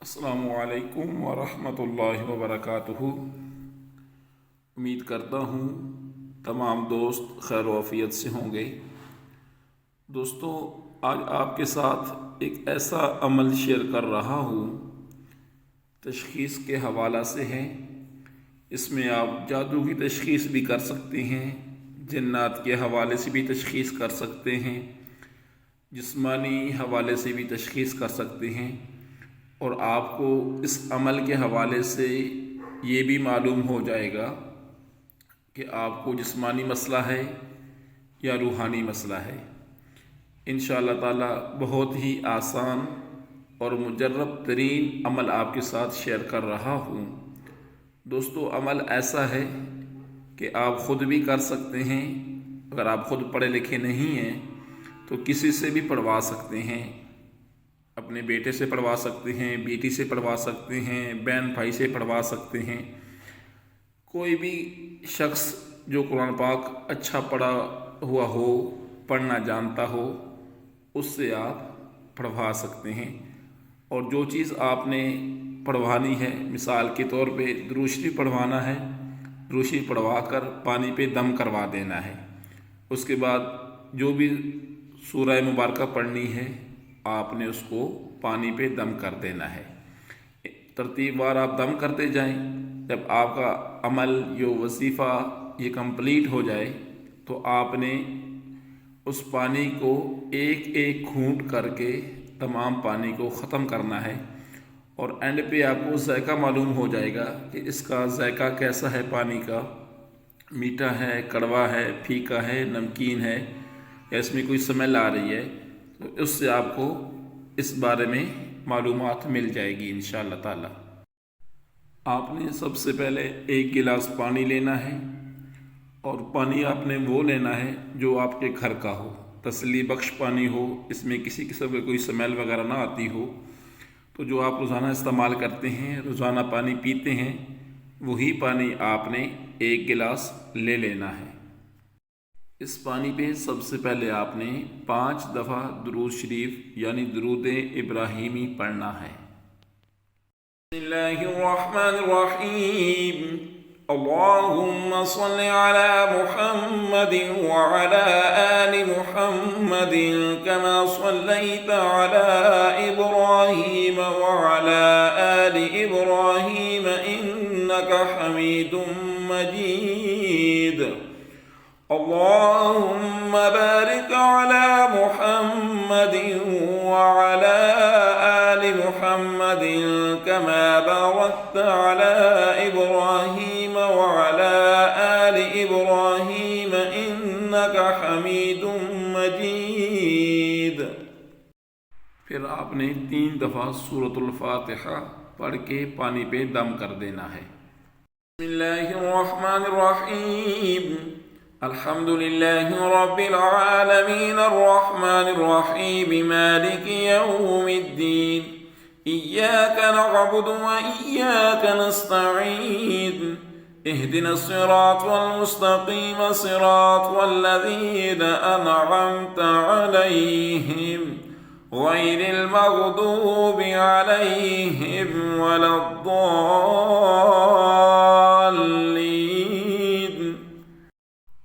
السلام علیکم ورحمۃ اللہ وبرکاتہ۔ امید کرتا ہوں تمام دوست خیر و عافیت سے ہوں گے۔ دوستو، آج آپ کے ساتھ ایک ایسا عمل شیئر کر رہا ہوں، تشخیص کے حوالہ سے ہے۔ اس میں آپ جادو کی تشخیص بھی کر سکتے ہیں، جنات کے حوالے سے بھی تشخیص کر سکتے ہیں، جسمانی حوالے سے بھی تشخیص کر سکتے ہیں، اور آپ کو اس عمل کے حوالے سے یہ بھی معلوم ہو جائے گا کہ آپ کو جسمانی مسئلہ ہے یا روحانی مسئلہ ہے۔ انشاءاللہ تعالی بہت ہی آسان اور مجرب ترین عمل آپ کے ساتھ شیئر کر رہا ہوں۔ دوستو، عمل ایسا ہے کہ آپ خود بھی کر سکتے ہیں۔ اگر آپ خود پڑھے لکھے نہیں ہیں تو کسی سے بھی پڑھوا سکتے ہیں، اپنے بیٹے سے پڑھوا سکتے ہیں، بیٹی سے پڑھوا سکتے ہیں، بہن بھائی سے پڑھوا سکتے ہیں۔ کوئی بھی شخص جو قرآن پاک اچھا پڑھا ہوا ہو، پڑھنا جانتا ہو، اس سے آپ پڑھوا سکتے ہیں۔ اور جو چیز آپ نے پڑھوانی ہے، مثال کے طور پہ درود شریف پڑھوانا ہے، درود شریف پڑھوا کر پانی پہ دم کروا دینا ہے۔ اس کے بعد جو بھی سورہ مبارکہ پڑھنی ہے، آپ نے اس کو پانی پہ دم کر دینا ہے۔ ترتیب وار آپ دم کرتے جائیں۔ جب آپ کا عمل جو وظیفہ یہ کمپلیٹ ہو جائے تو آپ نے اس پانی کو ایک ایک گھونٹ کر کے تمام پانی کو ختم کرنا ہے، اور اینڈ پہ آپ کو ذائقہ معلوم ہو جائے گا کہ اس کا ذائقہ کیسا ہے، پانی کا میٹھا ہے، کڑوا ہے، پھیکا ہے، نمکین ہے، یا اس میں کوئی سمیل آ رہی ہے، تو اس سے آپ کو اس بارے میں معلومات مل جائے گی انشاءاللہ تعالی۔ آپ نے سب سے پہلے ایک گلاس پانی لینا ہے، اور پانی آپ نے وہ لینا ہے جو آپ کے گھر کا ہو، تسلی بخش پانی ہو، اس میں کسی قسم کی کوئی سمیل وغیرہ نہ آتی ہو۔ تو جو آپ روزانہ استعمال کرتے ہیں، روزانہ پانی پیتے ہیں، وہی پانی آپ نے ایک گلاس لے لینا ہے۔ اس پانی پہ سب سے پہلے آپ نے 5 دفعہ درود شریف یعنی درود ابراہیمی پڑھنا ہے۔ بسم اللہ الرحمن الرحیم۔ اللہم صل علی محمد وعلی آل محمد کما صلیت علی ابراہیم وعلی آل ابراہیم انک حمید مجید۔ اللهم بارك على محمد وعلى آل محمد كما باركت على إبراهيم وعلى آل إبراهيم إنك حميد مجيد۔ پھر آپ نے 3 دفعہ سورۃ الفاتحہ پڑھ کے پانی پہ دم کر دینا ہے۔ بسم اللہ الرحمن الرحیم۔ الحمد لله رب العالمين الرحمن الرحيم مالك يوم الدين إياك نعبد وإياك نستعين اهدنا الصراط المستقيم صراط الذين أنعمت عليهم غير المغضوب عليهم ولا الضالين۔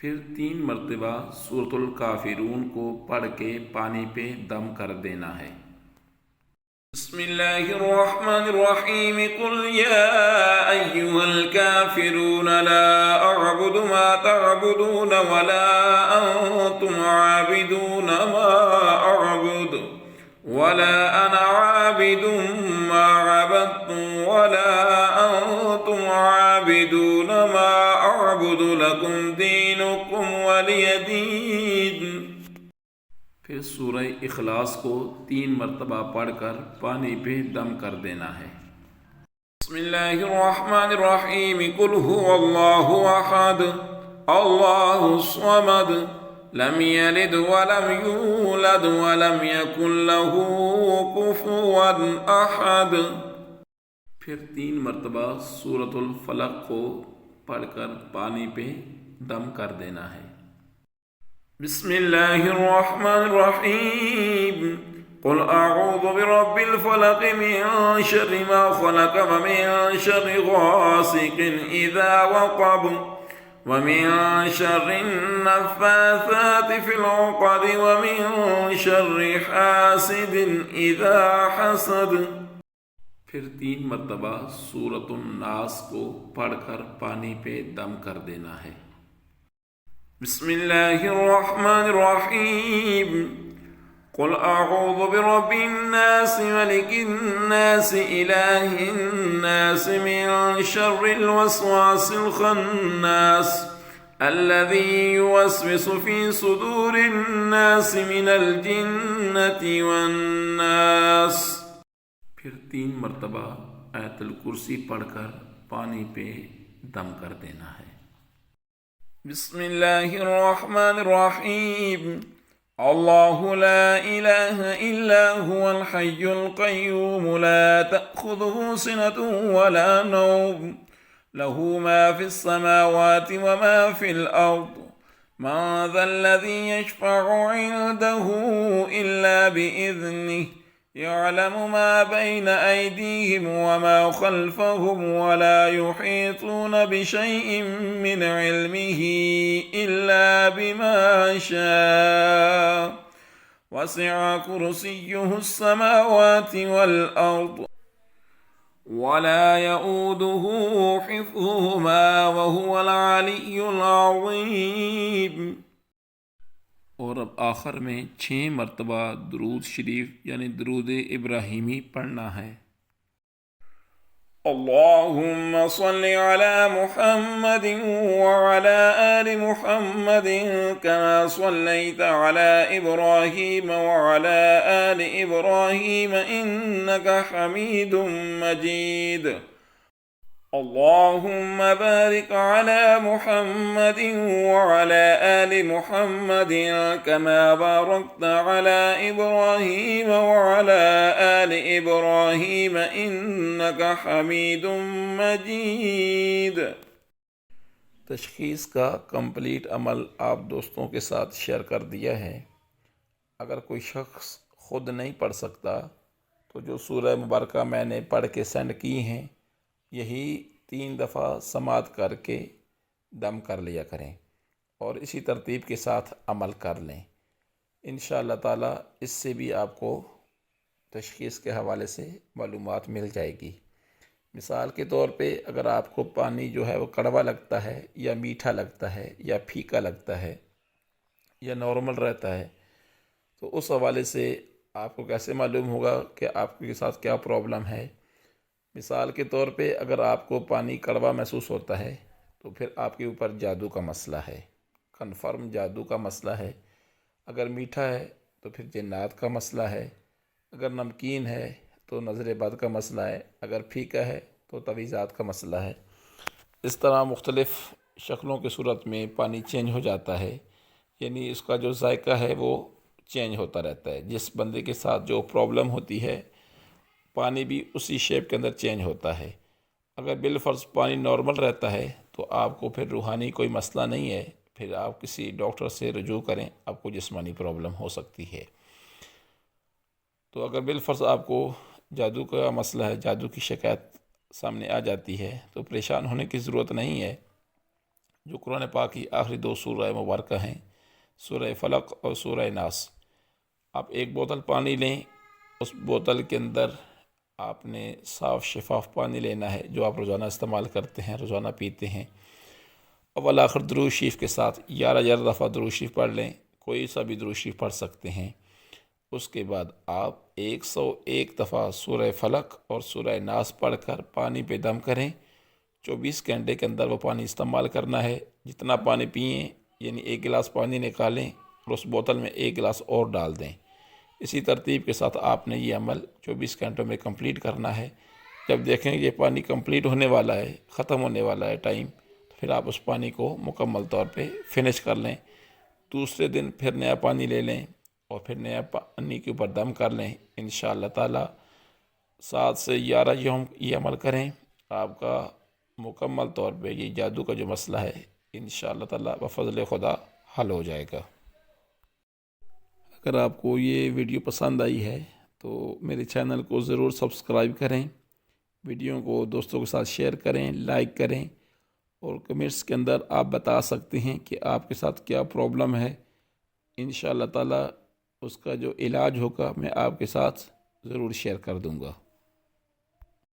پھر 3 مرتبہ سورۃ الکافرون کو پڑھ کے پانی پہ دم کر دینا ہے۔ بسم اللہ الرحمن الرحیم۔ قل یا ایہا الکافرون لا اعبد ما تعبدون ولا انتم عابدون ما اعبد ولا انا عابد ما عبدتم ولا انتم عابدون ما اعبد لکم دینکم ولی دین۔ پھر سورہ اخلاص کو 3 مرتبہ پڑھ کر پانی پہ دم کر دینا ہے۔ بسم اللہ الرحمن الرحیم۔ قل هو اللہ احد اللہ الصمد لم یلد ولم یولد ولم یکن له کفوا احد۔ پھر 3 مرتبہ سورۃ الفلق کو پڑھ کر پانی پہ دم کر دینا ہے۔ بسم اللہ الرحمن الرحیم۔ قل أعوذ برب الفلق من شر ما خلق ومن شر غاسق إذا وقب ومن شر النفاثات في العقد ومن شر حاسد إذا حسد۔ پھر 3 مرتبہ سورۃ الناس کو پڑھ کر پانی پہ دم کر دینا ہے۔ بسم اللہ الرحمن الرحیم۔ قل اعوذ برب الناس ملک الناس الہ الناس من شر الوسواس الخناس الذي يوسوس في صدور الناس من الجنة والناس۔ پھر 3 مرتبہ آیت الکرسی پڑھ کر پانی پہ دم کر دینا ہے۔ بسم اللہ الرحمن الرحیم۔ اللہ لا الہ الا هو الحی القیوم لا تأخذه سنة ولا نوم له ما في السماوات وما في الأرض من ذا الذي يشفع عنده إلا بإذنه يعلم ما بين أيديهم وما خلفهم ولا يحيطون بشيء من علمه إلا بما شاء وسع كرسيه السماوات والأرض ولا يؤوده حفظهما وهو العلي العظيم۔ اور اب آخر میں 6 مرتبہ درود شریف یعنی درود ابراہیمی پڑھنا ہے۔ اللہم صل علی محمد وعلی آل محمد كما صلیت علی ابراہیم وعلی آل ابراہیم انکا حمید مجید۔ اللہم بارک علی محمد وعلی آل محمد كما بارکت علی ابراہیم وعلی آل ابراہیم انکا حمید مجید۔ تشخیص کا کمپلیٹ عمل آپ دوستوں کے ساتھ شیئر کر دیا ہے۔ اگر کوئی شخص خود نہیں پڑھ سکتا تو جو سورہ مبارکہ میں نے پڑھ کے سینڈ کی ہیں یہی 3 دفعہ سماعت کر کے دم کر لیا کریں اور اسی ترتیب کے ساتھ عمل کر لیں۔ انشاءاللہ تعالی اس سے بھی آپ کو تشخیص کے حوالے سے معلومات مل جائے گی۔ مثال کے طور پہ اگر آپ کو پانی جو ہے وہ کڑوا لگتا ہے یا میٹھا لگتا ہے یا پھیکا لگتا ہے یا نارمل رہتا ہے تو اس حوالے سے آپ کو کیسے معلوم ہوگا کہ آپ کے ساتھ کیا پرابلم ہے۔ مثال کے طور پہ اگر آپ کو پانی کڑوا محسوس ہوتا ہے تو پھر آپ کے اوپر جادو کا مسئلہ ہے، کنفرم جادو کا مسئلہ ہے۔ اگر میٹھا ہے تو پھر جنات کا مسئلہ ہے، اگر نمکین ہے تو نظر بد کا مسئلہ ہے، اگر پھیکا ہے تو تویزات کا مسئلہ ہے۔ اس طرح مختلف شکلوں کی صورت میں پانی چینج ہو جاتا ہے، یعنی اس کا جو ذائقہ ہے وہ چینج ہوتا رہتا ہے۔ جس بندے کے ساتھ جو پرابلم ہوتی ہے پانی بھی اسی شیپ کے اندر چینج ہوتا ہے۔ اگر بالفرض پانی نارمل رہتا ہے تو آپ کو پھر روحانی کوئی مسئلہ نہیں ہے، پھر آپ کسی ڈاکٹر سے رجوع کریں، آپ کو جسمانی پرابلم ہو سکتی ہے۔ تو اگر بالفرض آپ کو جادو کا مسئلہ ہے، جادو کی شکایت سامنے آ جاتی ہے تو پریشان ہونے کی ضرورت نہیں ہے۔ جو قرآن پاک کی آخری 2 سورہ مبارکہ ہیں، سورہ فلق اور سورہ ناس، آپ 1 بوتل پانی لیں، اس بوتل کے اندر آپ نے صاف شفاف پانی لینا ہے جو آپ روزانہ استعمال کرتے ہیں، روزانہ پیتے ہیں۔ اول آخر درود شریف کے ساتھ 11 دفعہ درود شریف پڑھ لیں، کوئی سا بھی درود شریف پڑھ سکتے ہیں۔ اس کے بعد آپ 101 دفعہ سورہ فلق اور سورہ ناس پڑھ کر پانی پہ دم کریں۔ 24 گھنٹے کے اندر وہ پانی استعمال کرنا ہے۔ جتنا پانی پئیں یعنی 1 گلاس پانی نکالیں اور اس بوتل میں 1 گلاس اور ڈال دیں۔ اسی ترتیب کے ساتھ آپ نے یہ عمل 24 گھنٹوں میں کمپلیٹ کرنا ہے۔ جب دیکھیں یہ پانی کمپلیٹ ہونے والا ہے، ختم ہونے والا ہے ٹائم، تو پھر آپ اس پانی کو مکمل طور پہ فنش کر لیں۔ دوسرے دن پھر نیا پانی لے لیں اور پھر نیا پانی کے اوپر دم کر لیں۔ انشاءاللہ تعالی 7 سے 11 یوم یہ عمل کریں، آپ کا مکمل طور پہ یہ جادو کا جو مسئلہ ہے انشاءاللہ تعالی بفضل خدا حل ہو جائے گا۔ اگر آپ کو یہ ویڈیو پسند آئی ہے تو میرے چینل کو ضرور سبسکرائب کریں، ویڈیو کو دوستوں کے ساتھ شیئر کریں، لائک کریں، اور کمنٹس کے اندر آپ بتا سکتے ہیں کہ آپ کے ساتھ کیا پرابلم ہے۔ انشاءاللہ تعالی اس کا جو علاج ہوگا میں آپ کے ساتھ ضرور شیئر کر دوں گا۔